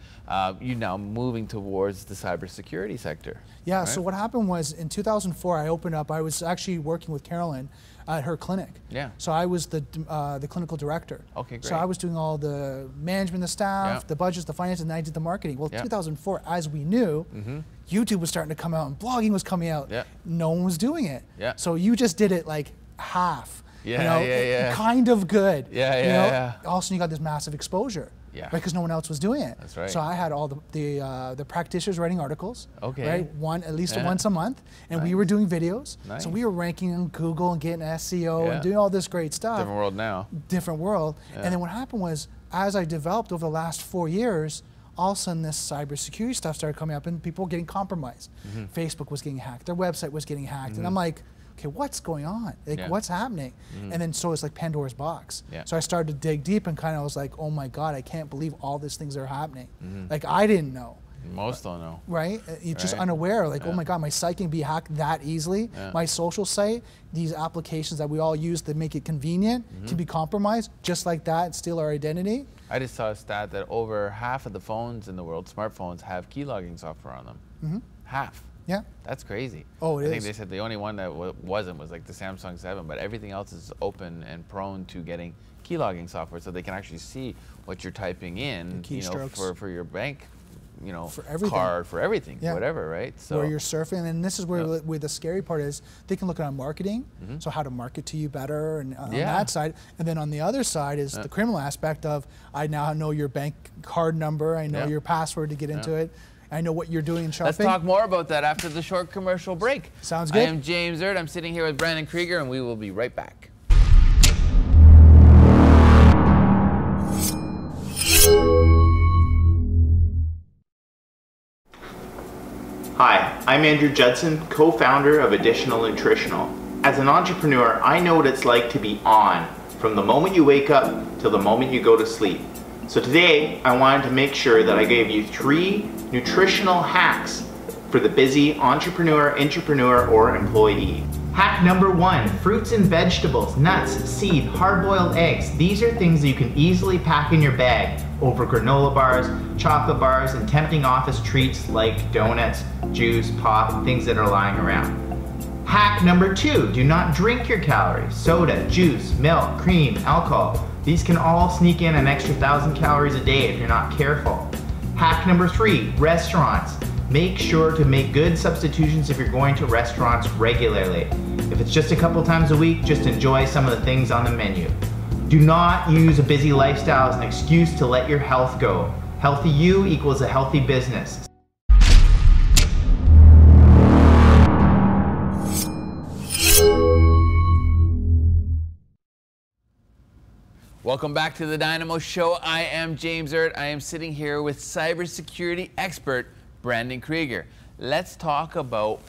You're now moving towards the cybersecurity sector. Yeah, right? So what happened was in 2004, I opened up, I was actually working with Carolyn at her clinic. Yeah. So I was the clinical director. Okay, great. So I was doing all the management, the staff, the budgets, the finance, and I did the marketing. Well, 2004, as we knew, YouTube was starting to come out and blogging was coming out. No one was doing it. So you just did it like half. Kind of good. All of a sudden you got this massive exposure. Right, because no one else was doing it. That's right. So I had all the practitioners writing articles. Okay. Right, at least once a month, and we were doing videos. So we were ranking on Google and getting SEO and doing all this great stuff. Different world now. Different world. And then what happened was, as I developed over the last 4 years, all of a sudden this cybersecurity stuff started coming up and people were getting compromised. Facebook was getting hacked, their website was getting hacked, and I'm like, okay, what's going on? Like, what's happening? And then so it's like Pandora's box. So I started to dig deep and kind of was like, oh my God, I can't believe all these things are happening. Like, I didn't know. Most don't know. Right? You're just unaware. Like, oh my God, my site can be hacked that easily. My social site, these applications that we all use to make it convenient, can be compromised just like that and steal our identity. I just saw a stat that over half of the phones in the world, smartphones, have key logging software on them. Half. Yeah. That's crazy. Oh, it is. I think they said the only one that wasn't was like the Samsung 7, but everything else is open and prone to getting key logging software, so they can actually see what you're typing in, you know, for your bank, you know, for everything. Card, for everything, whatever, right? So where you're surfing, and this is where the scary part is. They can look at marketing, so how to market to you better, and on that side, and then on the other side is the criminal aspect of, I now know your bank card number, I know your password to get into it. I know what you're doing in shopping. Let's talk more about that after the short commercial break. Sounds good. I am James Erdt. I'm sitting here with Brandon Krieger, and we will be right back. Hi, I'm Andrew Judson, co-founder of Additional Nutritional. As an entrepreneur, I know what it's like to be on from the moment you wake up till the moment you go to sleep. So today, I wanted to make sure that I gave you 3 nutritional hacks for the busy entrepreneur, intrapreneur, or employee. Hack number 1, fruits and vegetables, nuts, seed, hard-boiled eggs. These are things that you can easily pack in your bag over granola bars, chocolate bars, and tempting office treats like donuts, juice, pop, things that are lying around. Hack number 2, do not drink your calories. Soda, juice, milk, cream, alcohol. These can all sneak in an extra 1,000 calories a day if you're not careful. Hack number 3, restaurants. Make sure to make good substitutions if you're going to restaurants regularly. If it's just a couple times a week, just enjoy some of the things on the menu. Do not use a busy lifestyle as an excuse to let your health go. Healthy you equals a healthy business. Welcome back to the Dynamo Show. I am James Erdt. I am sitting here with cybersecurity expert Brandon Krieger. Let's talk about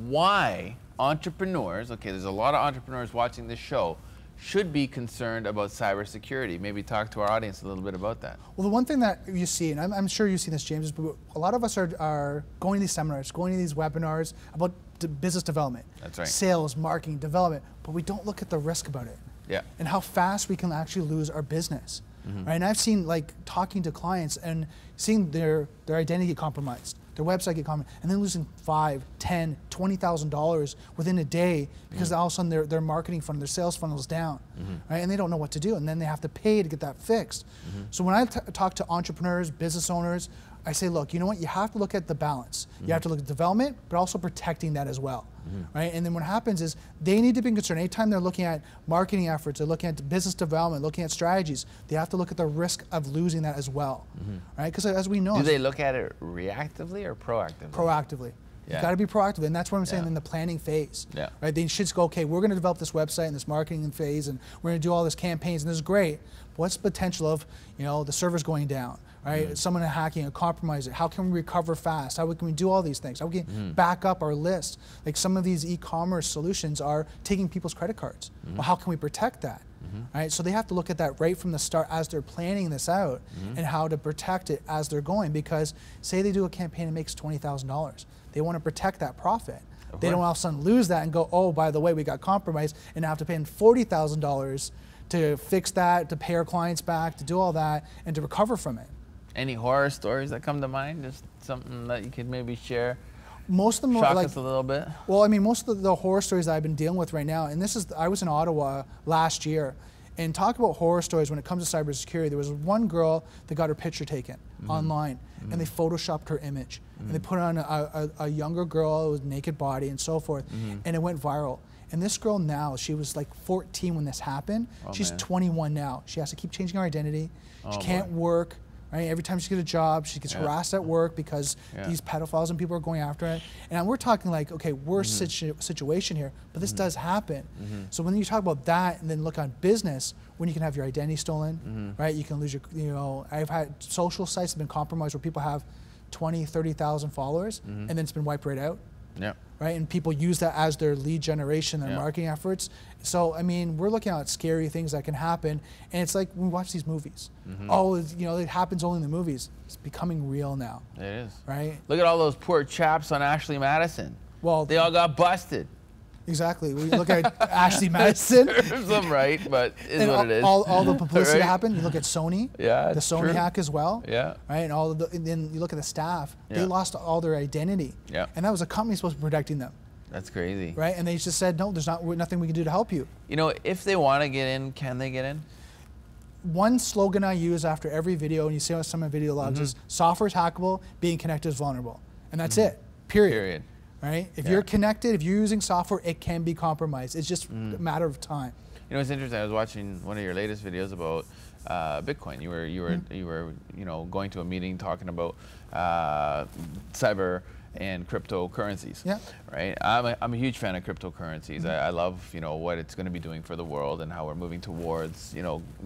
why entrepreneurs, okay, there's a lot of entrepreneurs watching this show, should be concerned about cybersecurity. Maybe talk to our audience a little bit about that. Well, the one thing that you see, and I'm sure you've seen this, James, is a lot of us are going to these seminars, going to these webinars about business development. That's right. Sales, marketing, development, but we don't look at the risk about it. Yeah. And how fast we can actually lose our business. Right? And I've seen, like, talking to clients and seeing their identity get compromised, their website get compromised, and then losing $5,000, $10,000, $20,000 within a day because all of a sudden their marketing funnel, their sales funnel is down, right? And they don't know what to do, and then they have to pay to get that fixed. So when I talk to entrepreneurs, business owners, I say, look, you know what? You have to look at the balance. You have to look at development, but also protecting that as well, right? And then what happens is they need to be concerned. Anytime they're looking at marketing efforts, they're looking at business development, looking at strategies, they have to look at the risk of losing that as well, right? Because as we know— Do they look at it reactively or proactively? Proactively. You got to be proactive, and that's what I'm saying in the planning phase. Right? They should go, okay, we're going to develop this website and this marketing phase, and we're going to do all this campaigns, and this is great. But what's the potential of, you know, the servers going down, right? Someone hacking and compromise it. How can we recover fast? How can we do all these things? How we can back up our list? Like some of these e-commerce solutions are taking people's credit cards. Well, how can we protect that? Right? So they have to look at that right from the start as they're planning this out and how to protect it as they're going, because say they do a campaign and makes $20,000. They want to protect that profit. They don't all of a sudden lose that and go, oh, by the way, we got compromised, and now have to pay in $40,000 to fix that, to pay our clients back, to do all that, and to recover from it. Any horror stories that come to mind? Just something that you could maybe share? Most of them shock like, us a little bit. Well, I mean, most of the horror stories that I've been dealing with right now, and this is, I was in Ottawa last year, and talk about horror stories when it comes to cybersecurity. There was one girl that got her picture taken online, and they photoshopped her image, and they put on a younger girl with naked body and so forth, and it went viral. And this girl now, she was like 14 when this happened. She's 21 now. She has to keep changing her identity. She can't work, Right? Every time she gets a job, she gets harassed at work because these pedophiles and people are going after it. And we're talking like, okay, worst situation here, but this does happen. So when you talk about that and then look on business, when you can have your identity stolen, right? You can lose your, you know, I've had social sites that have been compromised where people have 20, 30,000 followers and then it's been wiped right out. Yeah. Right, and people use that as their lead generation, their marketing efforts. So, I mean, we're looking at scary things that can happen, and it's like when we watch these movies. Oh, you know, it happens only in the movies. It's becoming real now. It is. Right? Look at all those poor chaps on Ashley Madison. Well, they all got busted. Exactly. We look at Ashley Madison. Serves them right, but is what it is. All the publicity Right? happened. You look at Sony. Yeah, The it's Sony true. hack as well. Yeah. Right, and then you look at the staff. They Yeah. lost all their identity. Yeah. And that was a company supposed to be protecting them. That's crazy. Right, and they just said, no, there's nothing we can do to help you. You know, if they want to get in, can they get in? One slogan I use after every video, and you see some of my video logs, is software is hackable, being connected is vulnerable. And that's it, period. Right? If you're connected, if you're using software, it can be compromised. It's just a matter of time. You know, it's interesting. I was watching one of your latest videos about Bitcoin. You were going to a meeting talking about cyber and cryptocurrencies. Yeah. Right. I'm a huge fan of cryptocurrencies. I love what it's going to be doing for the world and how we're moving towards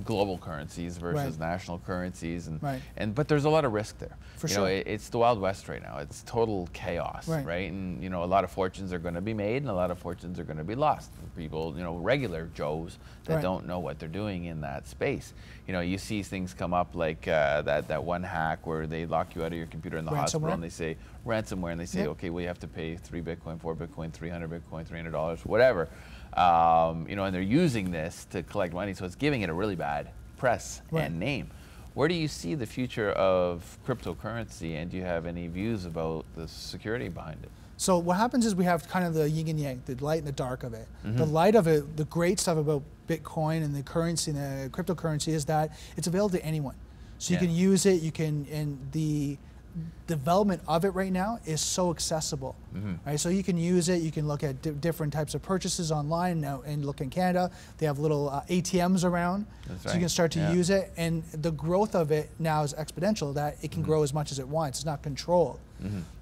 global currencies versus national currencies and but there's a lot of risk there. For sure. It's the Wild West right now. It's total chaos. Right. And a lot of fortunes are going to be made and a lot of fortunes are going to be lost for people, regular Joes that don't know what they're doing in that space. You see things come up like that one hack where they lock you out of your computer in the hospital and they say ransomware and they say, okay, well, you have to pay 3 Bitcoin, 4 Bitcoin, 300 Bitcoin, $300, whatever. And they're using this to collect money, so it's giving it a really bad press and name. Where do you see the future of cryptocurrency, and do you have any views about the security behind it? So what happens is we have kind of the yin and yang, the light and the dark of it. The light of it, the great stuff about Bitcoin and the currency and the cryptocurrency is that it's available to anyone. So you can use it, and the development of it right now is so accessible. Right? So you can use it, you can look at different types of purchases online now, and look in Canada, they have little ATMs around. So you can start to use it, and the growth of it now is exponential, that it can grow as much as it wants. It's not controlled.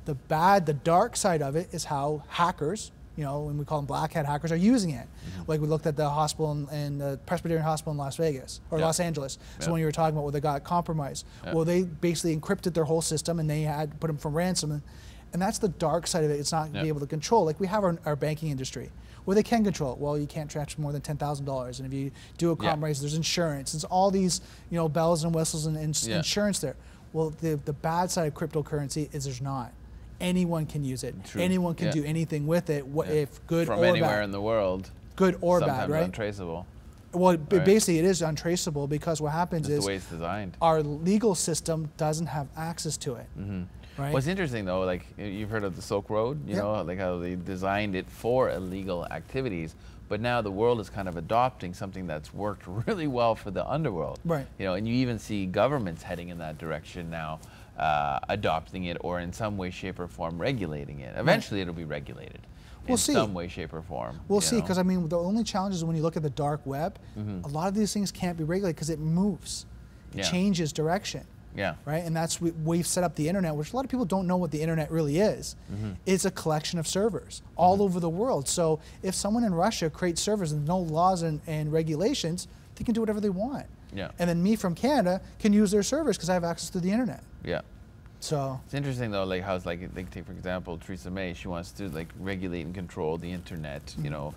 The dark side of it is how hackers, when we call them black hat hackers, are using it. Like we looked at the hospital in the Presbyterian Hospital in Las Vegas, or Los Angeles. So when you were talking about where they got compromised, well, they basically encrypted their whole system and they had to put them from ransom. And that's the dark side of it. It's not going to be able to control. Like we have our banking industry, where they can control it. Well, you can't transfer more than $10,000. And if you do a compromise, there's insurance. It's all these, bells and whistles and insurance there. Well, the bad side of cryptocurrency is there's not. Anyone can use it. True. Anyone can do anything with it, if good or bad. From anywhere in the world. Good or bad, sometimes right? untraceable. Well, basically it is untraceable because what happens is the way it's designed. Our legal system doesn't have access to it. Right? What's interesting though, like you've heard of the Silk Road, you know, like how they designed it for illegal activities, but now the world is kind of adopting something that's worked really well for the underworld. Right. And you even see governments heading in that direction now, adopting it or in some way, shape, or form regulating it. Eventually it'll be regulated. We'll in see. some way, shape, or form. We'll see, because I mean, the only challenge is when you look at the dark web, a lot of these things can't be regulated because it moves. It changes direction. Yeah. Right? And that's, we've set up the internet, which a lot of people don't know what the internet really is. It's a collection of servers all over the world. So if someone in Russia creates servers and no laws and regulations, they can do whatever they want. Yeah. And then me from Canada can use their servers because I have access to the internet. Yeah. So it's interesting though, like how it's like take for example Theresa May. She wants to like regulate and control the internet, you know,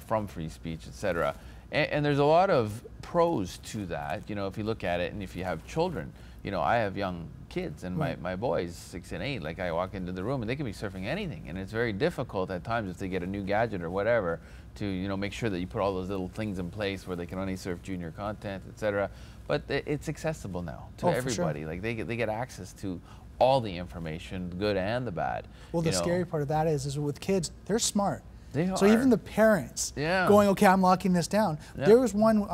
from free speech, etc. And there's a lot of pros to that. You know, if you look at it, and if you have children, you know, I have young kids, and my boys 6 and 8. Like I walk into the room and they can be surfing anything, and it's very difficult at times if they get a new gadget or whatever to make sure that you put all those little things in place where they can only surf junior content, etc. But it's accessible now to everybody. Sure. Like they get access to all the information, the good and the bad. Well, the scary part of that is with kids, they're smart. They are. So even the parents going, okay, I'm locking this down. There was one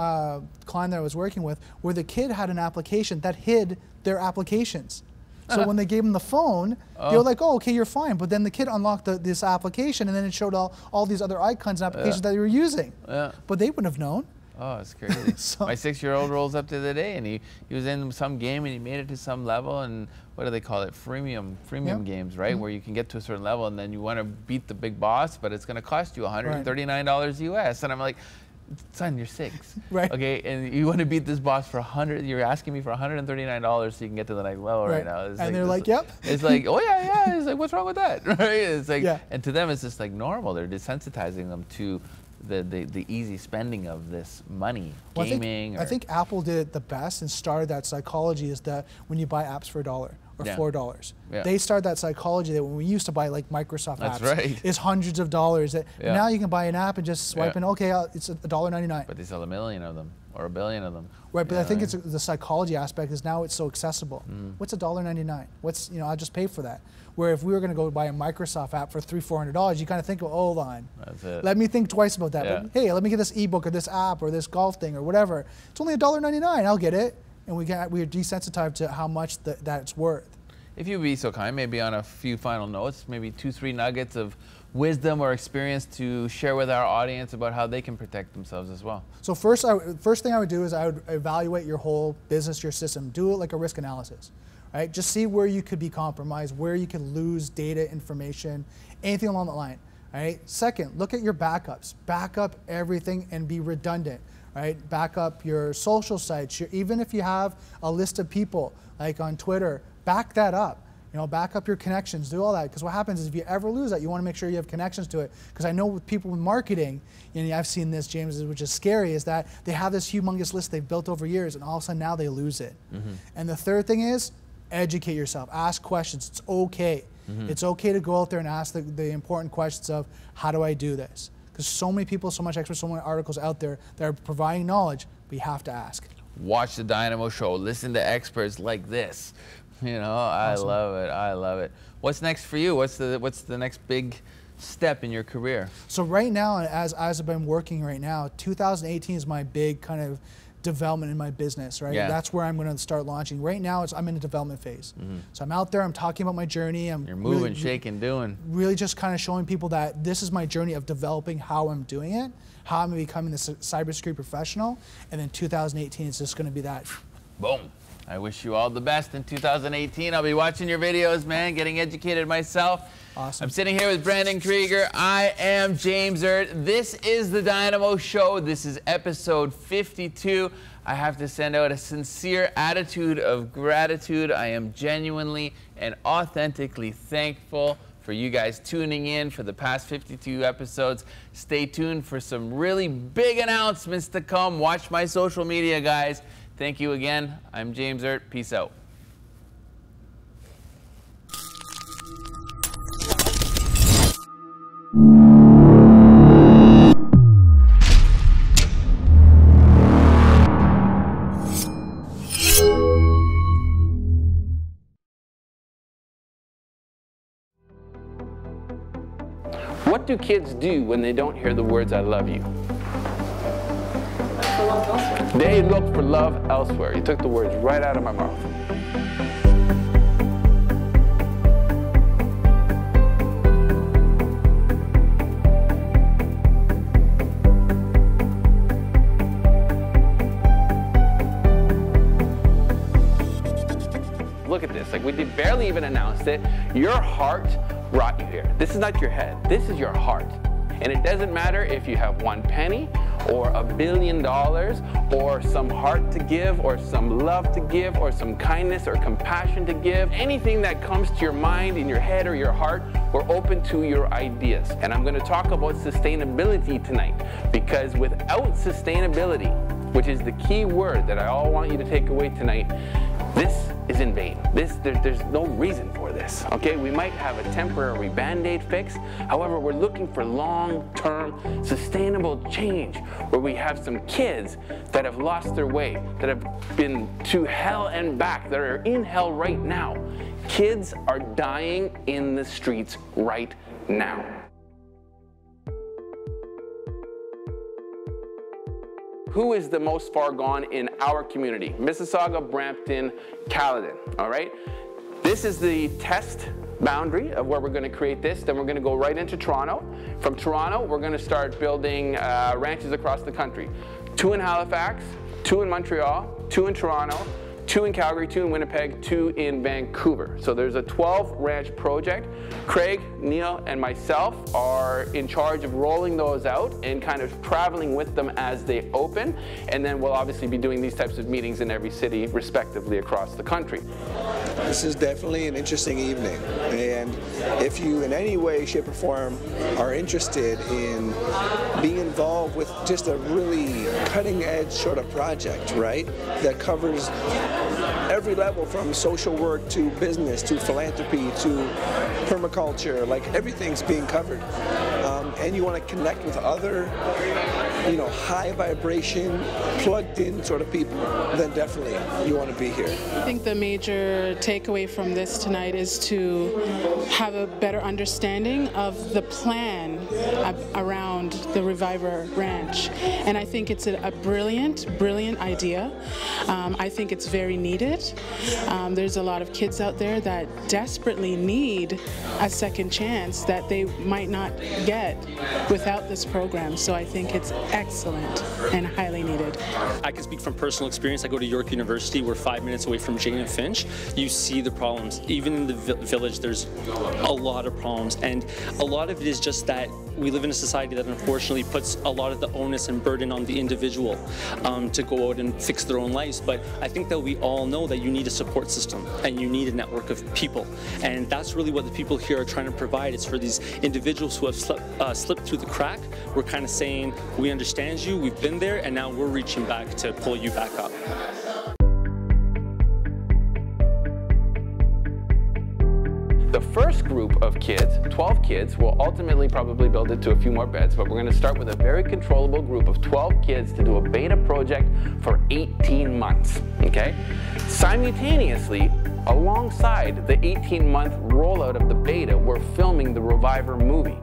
client that I was working with where the kid had an application that hid their applications. So when they gave him the phone, they were like, oh, okay, you're fine. But then the kid unlocked this application, and then it showed all these other icons and applications that they were using. But they wouldn't have known. Oh, it's crazy. So, my 6-year-old rolls up the other day, and he was in some game, and he made it to some level, and what do they call it? Freemium games, right? Where you can get to a certain level, and then you want to beat the big boss, but it's going to cost you $139 US. And I'm like, son, you're 6. Right. Okay, and you want to beat this boss for you're asking me for $139 so you can get to the next level right now. It's and like, they're like, yep. It's like, oh yeah. It's like, what's wrong with that? Right? It's like, Yeah. and to them it's just like normal. They're desensitizing them to the easy spending of this money, gaming. I think Apple did it the best and started that psychology is that when you buy apps for $1 or $4, they started that psychology that when we used to buy like Microsoft apps, is hundreds of dollars. Now you can buy an app and just swipe and okay, it's $1.99. But they sell 1 million of them or 1 billion of them. Right, but I think it's the psychology aspect is now it's so accessible. What's $1.99? What's, I'll just pay for that. Where if we were going to go buy a Microsoft app for $300-400, you kind of think, oh, hold on. That's it. Let me think twice about that. But hey, let me get this ebook or this app or this golf thing or whatever. It's only $1.99. I'll get it. And we're desensitized to how much that's worth. If you'd be so kind, maybe on a few final notes, maybe 2-3 nuggets of wisdom or experience to share with our audience about how they can protect themselves as well. So first thing I would do is I would evaluate your whole business, your system. Do it like a risk analysis. Right? Just see where you could be compromised, where you could lose data, information, anything along that line. Right? Second, look at your backups. Back up everything and be redundant. Right? Back up your social sites. Even if you have a list of people, like on Twitter, back that up. Back up your connections, do all that. Because what happens is if you ever lose that, you want to make sure you have connections to it. Because I know with people in marketing, and I've seen this, James, which is scary, is that they have this humongous list they've built over years, and all of a sudden now they lose it. And the third thing is, educate yourself. Ask questions. It's okay. It's okay to go out there and ask the important questions of, how do I do this? Because so many people, so much experts, so many articles out there that are providing knowledge, but you have to ask. Watch the Dynamo Show. Listen to experts like this. Awesome. I love it. I love it. What's next for you? What's the next big step in your career? So right now, as I've been working right now, 2018 is my big kind of development in my business, right? That's where I'm going to start launching. Right now, I'm in a development phase. So I'm out there, I'm talking about my journey. You're moving, shaking, doing. Really just kind of showing people that this is my journey of developing how I'm doing it, how I'm becoming this cybersecurity professional, and then 2018 is just going to be that. Boom. I wish you all the best in 2018. I'll be watching your videos, man, getting educated myself. Awesome. I'm sitting here with Brandon Krieger. I am James Erdt. This is the Dynamo Show. This is episode 52. I have to send out a sincere attitude of gratitude. I am genuinely and authentically thankful for you guys tuning in for the past 52 episodes. Stay tuned for some really big announcements to come. Watch my social media, guys. Thank you again. I'm James Erdt. Peace out. What do kids do when they don't hear the words "I love you"? They look for love elsewhere. You took the words right out of my mouth. Look at this, like we did barely even announced it. Your heart brought you here. This is not your head, this is your heart. And it doesn't matter if you have 1 penny or $1 billion or some heart to give or some love to give or some kindness or compassion to give. Anything that comes to your mind, in your head or your heart, we're open to your ideas. And I'm going to talk about sustainability tonight, because without sustainability, which is the key word that I all want you to take away tonight, this is in vain. There's no reason for this, okay? We might have a temporary Band-Aid fix. However, we're looking for long-term sustainable change where we have some kids that have lost their way, that have been to hell and back, that are in hell right now. Kids are dying in the streets right now. Who is the most far gone in our community? Mississauga, Brampton, Caledon, all right? This is the test boundary of where we're gonna create this. Then we're gonna go right into Toronto. From Toronto, we're gonna start building ranches across the country. 2 in Halifax, 2 in Montreal, 2 in Toronto, 2 in Calgary, 2 in Winnipeg, 2 in Vancouver. So there's a 12 ranch project. Craig, Neil, and myself are in charge of rolling those out and kind of traveling with them as they open. And then we'll obviously be doing these types of meetings in every city respectively across the country. This is definitely an interesting evening, and if you in any way, shape, or form are interested in being involved with just a really cutting-edge sort of project, right, that covers every level from social work to business to philanthropy to permaculture, like everything's being covered, and you want to connect with other, you know, high vibration, plugged in sort of people, then definitely you want to be here. I think the major takeaway from this tonight is to have a better understanding of the plan around the Reviver Ranch. And I think it's a brilliant idea. I think it's very needed. There's a lot of kids out there that desperately need a second chance that they might not get without this program. So I think it's excellent and highly needed. I can speak from personal experience. I go to York University. We're 5 minutes away from Jane and Finch. You see the problems. Even in the village, there's a lot of problems. And a lot of it is just that we live in a society that unfortunately puts a lot of the onus and burden on the individual to go out and fix their own lives. But I think that we all know that you need a support system and you need a network of people. And that's really what the people here are trying to provide. It's for these individuals who have slipped through the crack. We're kind of saying, we understand you, we've been there, and now we're reaching back to pull you back up. The first group of kids, 12 kids, will ultimately probably build it to a few more beds, but we're going to start with a very controllable group of 12 kids to do a beta project for 18 months, okay? Simultaneously, alongside the 18-month rollout of the beta, we're filming the Reviver movie.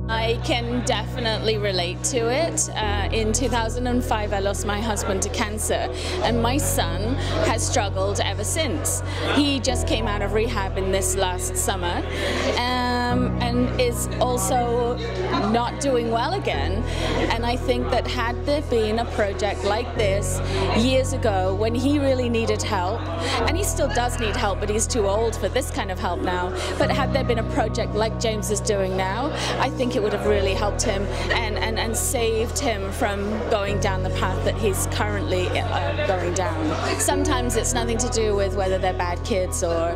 I can definitely relate to it. In 2005, I lost my husband to cancer, and my son has struggled ever since. He just came out of rehab in this last summer, and is also not doing well again. And I think that had there been a project like this years ago when he really needed help, and he still does need help, but he's too old for this kind of help now, but had there been a project like James is doing now, I think it would have really helped him and saved him from going down the path that he's currently going down. Sometimes it's nothing to do with whether they're bad kids or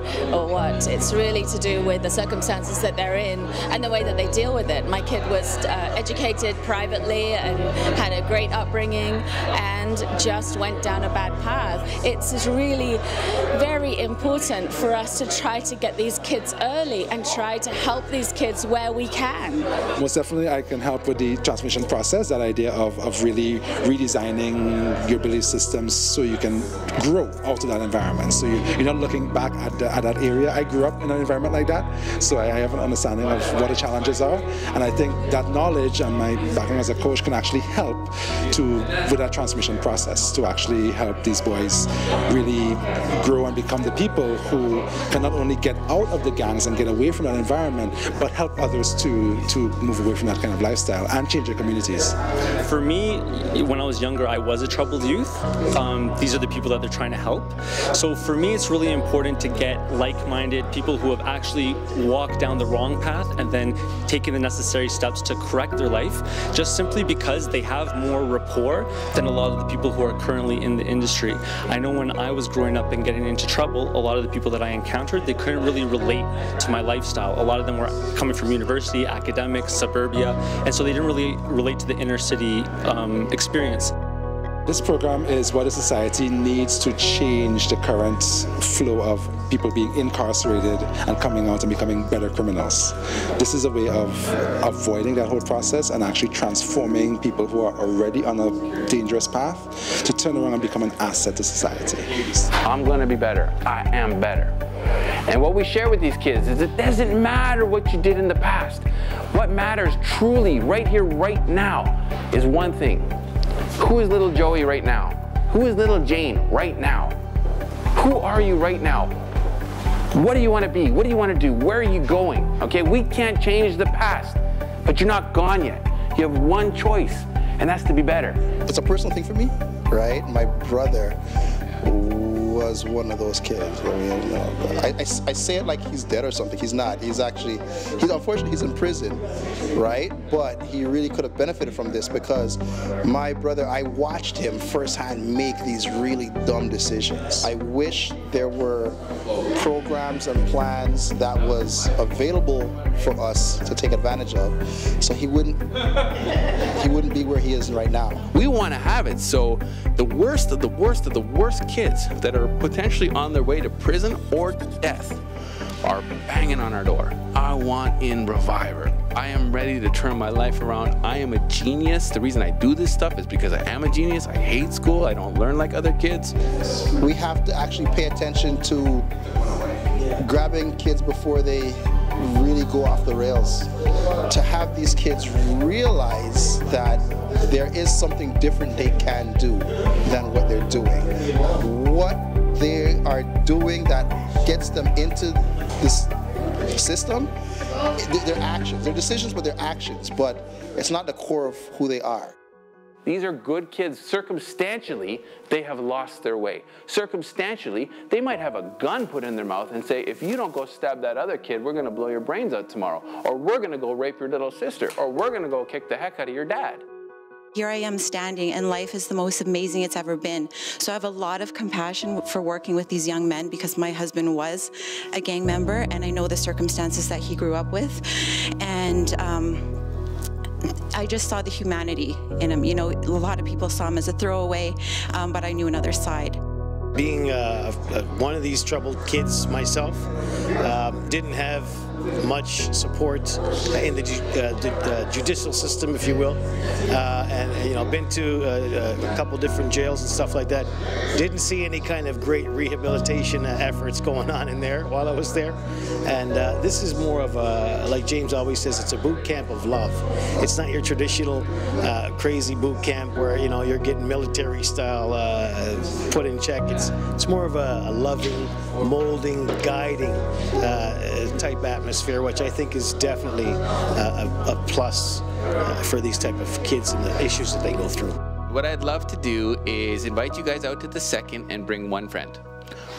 what. It's really to do with the circumstances that they're in and the way that they deal with it. My kid was educated privately and had a great upbringing and just went down a bad path. It's really very important for us to try to get these kids early and try to help these kids where we can. Most definitely I can help with the transformation process, that idea of really redesigning your belief systems so you can grow out of that environment. So you're not looking back at that area. I grew up in an environment like that, so I have an understanding of what the challenges are, and I think that knowledge and my background as a coach can actually help with that transformation process to actually help these boys really grow and become the people who can not only get out of the gangs and get away from that environment, but help others to move away from that kind of lifestyle and change their communities. For me, when I was younger, I was a troubled youth. These are the people that they're trying to help. So for me, it's really important to get like-minded people who have actually walked down the wrong path and then taken the necessary steps to correct their life, just simply because they have more rapport than a lot of the people who are currently in the industry. I know when I was growing up and getting into trouble, a lot of the people that I encountered, they couldn't really relate to my lifestyle. A lot of them were coming from university, academics, suburbia, and so they didn't really relate to the inner city experience. This program is what a society needs to change the current flow of people being incarcerated and coming out and becoming better criminals. This is a way of avoiding that whole process and actually transforming people who are already on a dangerous path to turn around and become an asset to society. I'm going to be better. I am better. And what we share with these kids is it doesn't matter what you did in the past. What matters truly right here, right now, is one thing. Who is little Joey right now? Who is little Jane right now? Who are you right now? What do you want to be? What do you want to do? Where are you going? Okay, we can't change the past, but you're not gone yet. You have one choice, and that's to be better. It's a personal thing for me, right? My brother was one of those kids. I mean, you know, I say it like he's dead or something. He's not. He's unfortunately, he's in prison, right? But he really could have benefited from this because my brother, I watched him firsthand make these really dumb decisions. I wish there were programs and plans that was available for us to take advantage of, so he wouldn't be where he is right now. We want to have it so the worst of the worst of the worst kids that are potentially on their way to prison or death are banging on our door. I want in Reviver. I am ready to turn my life around. I am a genius. The reason I do this stuff is because I am a genius. I hate school. I don't learn like other kids. We have to actually pay attention to grabbing kids before they really go off the rails. To have these kids realize that there is something different they can do than what they're doing. What they are doing that gets them into this system, their actions, their decisions, but their actions, but it's not the core of who they are. These are good kids. Circumstantially, they have lost their way. Circumstantially, they might have a gun put in their mouth and say, if you don't go stab that other kid, we're going to blow your brains out tomorrow. Or we're going to go rape your little sister. Or we're going to go kick the heck out of your dad. Here I am standing, and life is the most amazing it's ever been. So I have a lot of compassion for working with these young men because my husband was a gang member, and I know the circumstances that he grew up with. And I just saw the humanity in him. You know, a lot of people saw him as a throwaway, but I knew another side. Being one of these troubled kids myself, didn't have much support in the judicial system, if you will, and you know, been to a couple different jails and stuff like that. Didn't see any kind of great rehabilitation efforts going on in there while I was there. And this is more of a, like James always says, it's a boot camp of love. It's not your traditional crazy boot camp where, you know, you're getting military style put in check. It's more of a loving, molding, guiding type atmosphere, which I think is definitely a plus for these type of kids and the issues that they go through. What I'd love to do is invite you guys out to the second and bring one friend.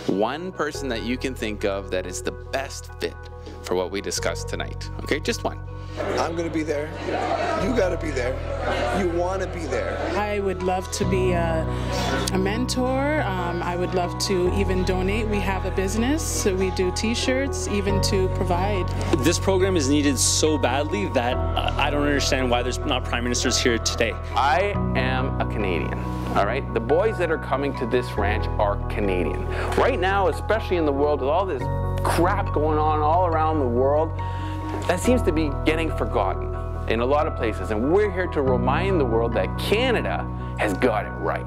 One person that you can think of that is the best fit for what we discussed tonight. Okay, just one. I'm going to be there. You got to be there. You want to be there. I would love to be a mentor. I would love to even donate. We have a business, so we do t-shirts, even to provide. This program is needed so badly that I don't understand why there's not prime ministers here today. I am a Canadian, all right? The boys that are coming to this ranch are Canadian. Right now, especially in the world, with all this crap going on all around the world, that seems to be getting forgotten in a lot of places. And we're here to remind the world that Canada has got it right.